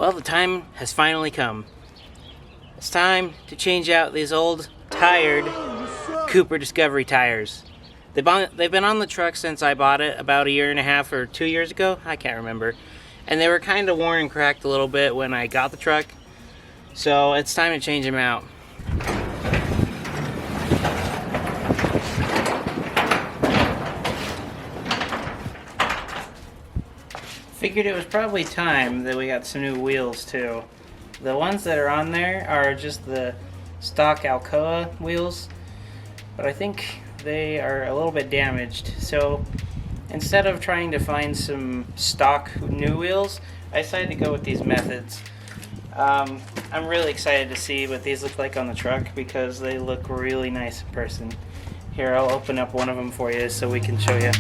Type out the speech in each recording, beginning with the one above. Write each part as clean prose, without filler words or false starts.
Well, the time has finally come. It's time to change out these old, tired Cooper Discovery tires. They've been on the truck since I bought it about a year and a half or 2 years ago. I can't remember. And they were kind of worn and cracked a little bit when I got the truck. So it's time to change them out. Figured it was probably time that we got some new wheels too. The ones that are on there are just the stock Alcoa wheels, but I think they are a little bit damaged. So instead of trying to find some stock new wheels, I decided to go with these methods. I'm really excited to see what these look like on the truck because they look really nice in person. Here, I'll open up one of them for you so we can show you.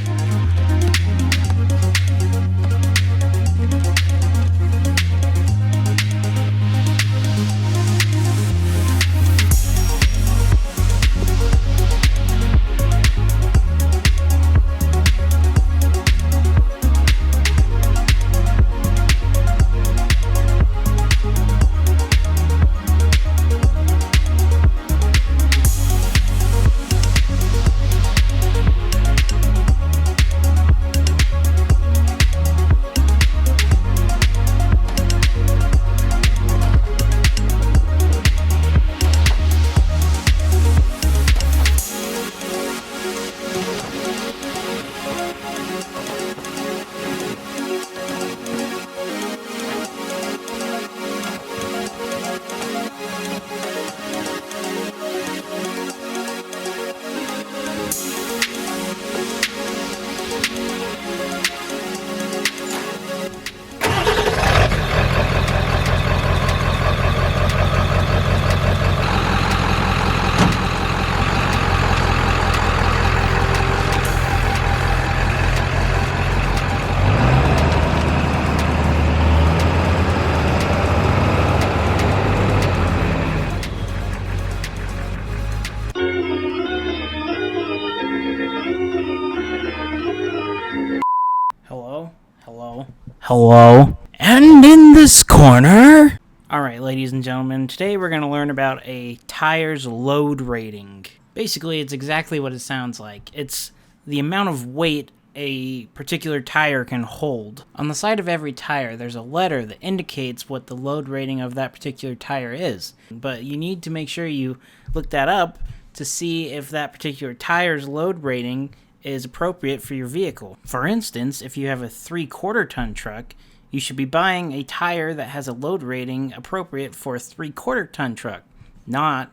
Hello? And in this corner... Alright, ladies and gentlemen, today we're going to learn about a tire's load rating. Basically, it's exactly what it sounds like. It's the amount of weight a particular tire can hold. On the side of every tire, there's a letter that indicates what the load rating of that particular tire is. But you need to make sure you look that up to see if that particular tire's load rating is appropriate for your vehicle. For instance, if you have a 3/4 ton truck, you should be buying a tire that has a load rating appropriate for a 3/4 ton truck, not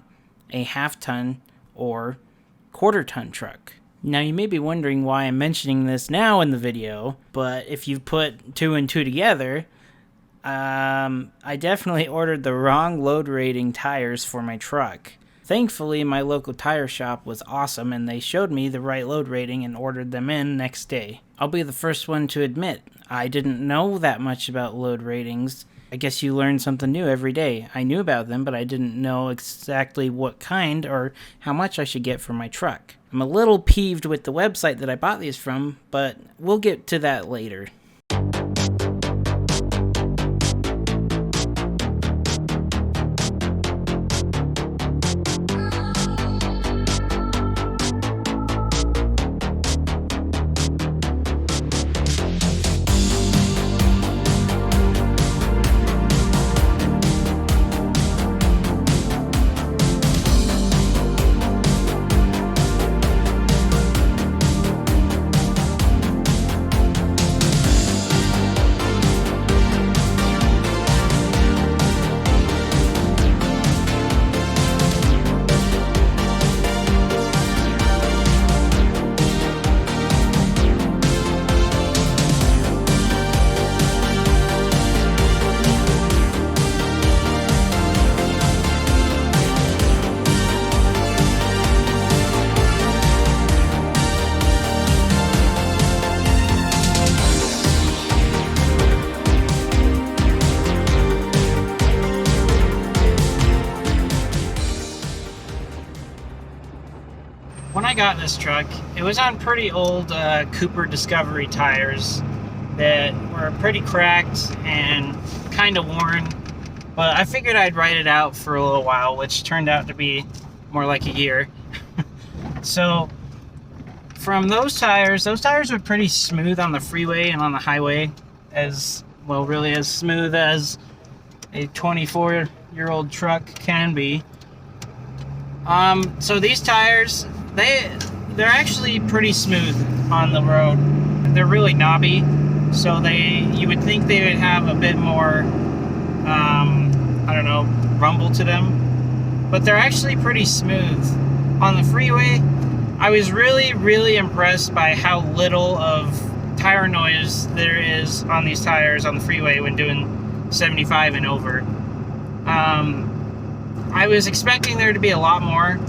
a 1/2 ton or 1/4 ton truck. Now you may be wondering why I'm mentioning this now in the video, but if you put 2 and 2 together, I definitely ordered the wrong load rating tires for my truck. Thankfully, my local tire shop was awesome and they showed me the right load rating and ordered them in next day. I'll be the first one to admit, I didn't know that much about load ratings. I guess you learn something new every day. I knew about them, but I didn't know exactly what kind or how much I should get for my truck. I'm a little peeved with the website that I bought these from, but we'll get to that later. When I got this truck, it was on pretty old Cooper Discovery tires that were pretty cracked and kind of worn, but I figured I'd ride it out for a little while, which turned out to be more like a year. So from those tires are pretty smooth on the freeway and on the highway, as well, really as smooth as a 24-year-old truck can be. So these tires, they're actually pretty smooth on the road. They're really knobby, so you would think they would have a bit more, I don't know, rumble to them, but they're actually pretty smooth. On the freeway, I was really impressed by how little of tire noise there is on these tires on the freeway when doing 75 and over. I was expecting there to be a lot more.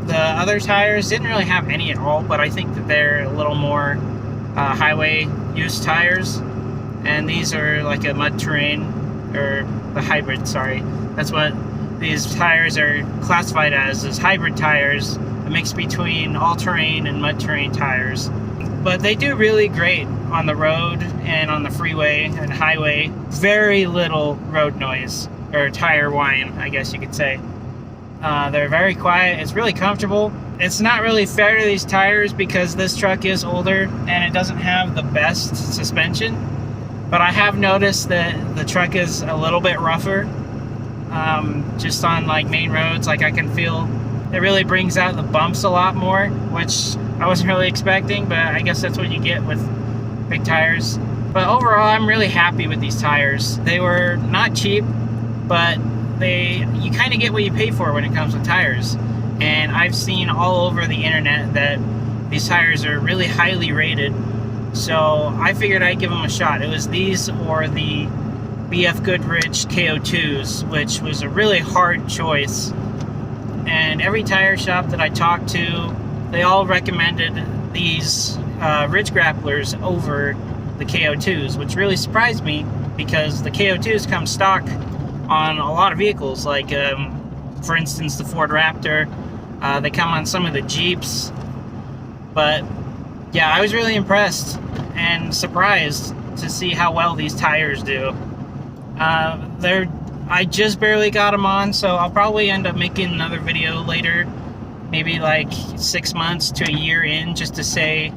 The other tires didn't really have any at all, but I think that they're a little more highway use tires, and these are like a mud terrain, or the hybrid, sorry. That's what these tires are classified as hybrid tires, a mix between all-terrain and mud-terrain tires. But they do really great on the road and on the freeway and highway. Very little road noise, or tire whine, I guess you could say. They're very quiet. It's really comfortable. It's not really fair to these tires because this truck is older and it doesn't have the best suspension. But I have noticed that the truck is a little bit rougher. Just on like main roads, like I can feel it really brings out the bumps a lot more, which I wasn't really expecting, but I guess that's what you get with big tires. But overall, I'm really happy with these tires. They were not cheap, but you kind of get what you pay for when it comes with tires. And I've seen all over the internet that these tires are really highly rated, so I figured I'd give them a shot. It was these or the BF Goodrich KO2s, which was a really hard choice. And every tire shop that I talked to, they all recommended these Ridge Grapplers over the KO2s, which really surprised me because the KO2s come stock on a lot of vehicles, like for instance the Ford Raptor. They come on some of the Jeeps. But yeah, I was really impressed and surprised to see how well these tires do. I just barely got them on, so I'll probably end up making another video later, maybe like 6 months to a year in, just to say,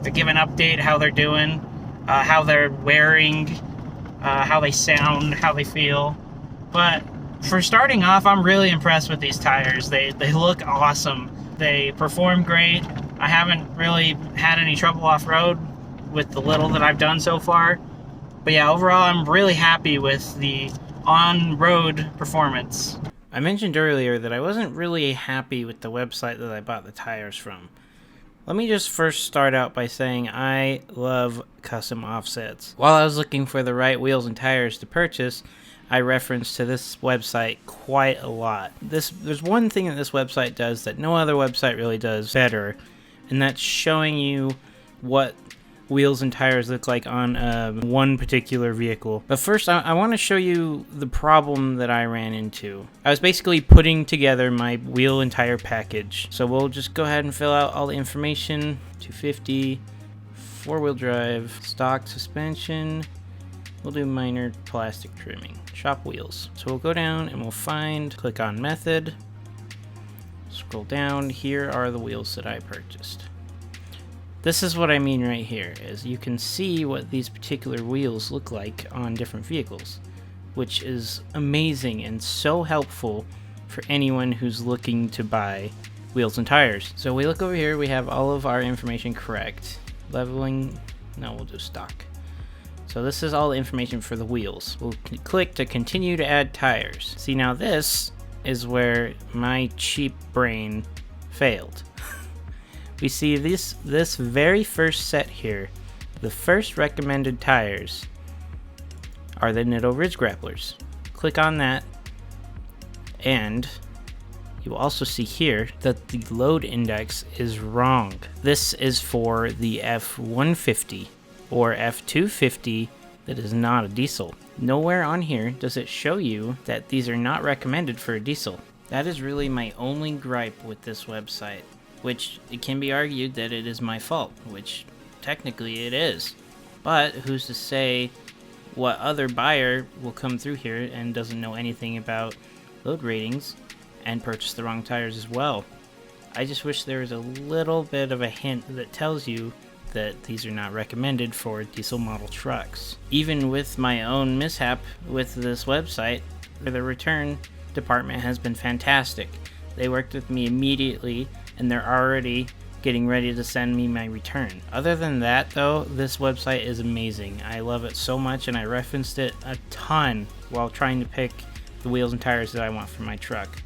to give an update how they're doing, how they're wearing, how they sound, how they feel. But for starting off, I'm really impressed with these tires. They look awesome. They perform great. I haven't really had any trouble off-road with the little that I've done so far. But yeah, overall, I'm really happy with the on-road performance. I mentioned earlier that I wasn't really happy with the website that I bought the tires from. Let me just first start out by saying I love custom offsets. While I was looking for the right wheels and tires to purchase, I referenced to this website quite a lot. There's one thing that this website does that no other website really does better, and that's showing you what wheels and tires look like on one particular vehicle. But first, I want to show you the problem that I ran into. I was basically putting together my wheel and tire package. So we'll just go ahead and fill out all the information. 250, four-wheel drive, stock suspension. We'll do minor plastic trimming. Shop wheels. So we'll go down and we'll click on method. Scroll down. Here are the wheels that I purchased. This is what I mean right here, is you can see what these particular wheels look like on different vehicles, which is amazing and so helpful for anyone who's looking to buy wheels and tires. So we look over here, we have all of our information correct. Leveling, no, we'll do stock. So this is all the information for the wheels. We'll click to continue to add tires. See, now this is where my cheap brain failed. We see this very first set here. The first recommended tires are the Nitto Ridge Grapplers. Click on that, and you will also see here that the load index is wrong. This is for the F150 or F250 that is not a diesel. Nowhere on here does it show you that these are not recommended for a diesel. That is really my only gripe with this website, which it can be argued that it is my fault, which technically it is. But who's to say what other buyer will come through here and doesn't know anything about load ratings and purchase the wrong tires as well. I just wish there was a little bit of a hint that tells you that these are not recommended for diesel model trucks. Even with my own mishap with this website, the return department has been fantastic. They worked with me immediately and they're already getting ready to send me my return. Other than that though, this website is amazing. I love it so much and I referenced it a ton while trying to pick the wheels and tires that I want for my truck.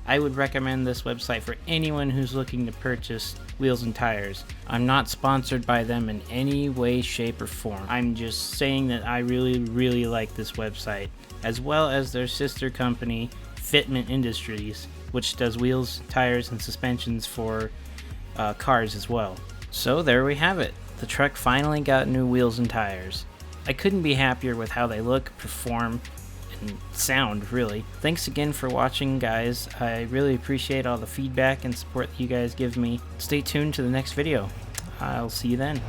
I would recommend this website for anyone who's looking to purchase wheels and tires. I'm not sponsored by them in any way, shape, or form. I'm just saying that I really like this website, as well as their sister company, Fitment Industries, which does wheels, tires, and suspensions for cars as well. So there we have it. The truck finally got new wheels and tires. I couldn't be happier with how they look, perform, and sound, really. Thanks again for watching, guys. I really appreciate all the feedback and support that you guys give me. Stay tuned to the next video. I'll see you then.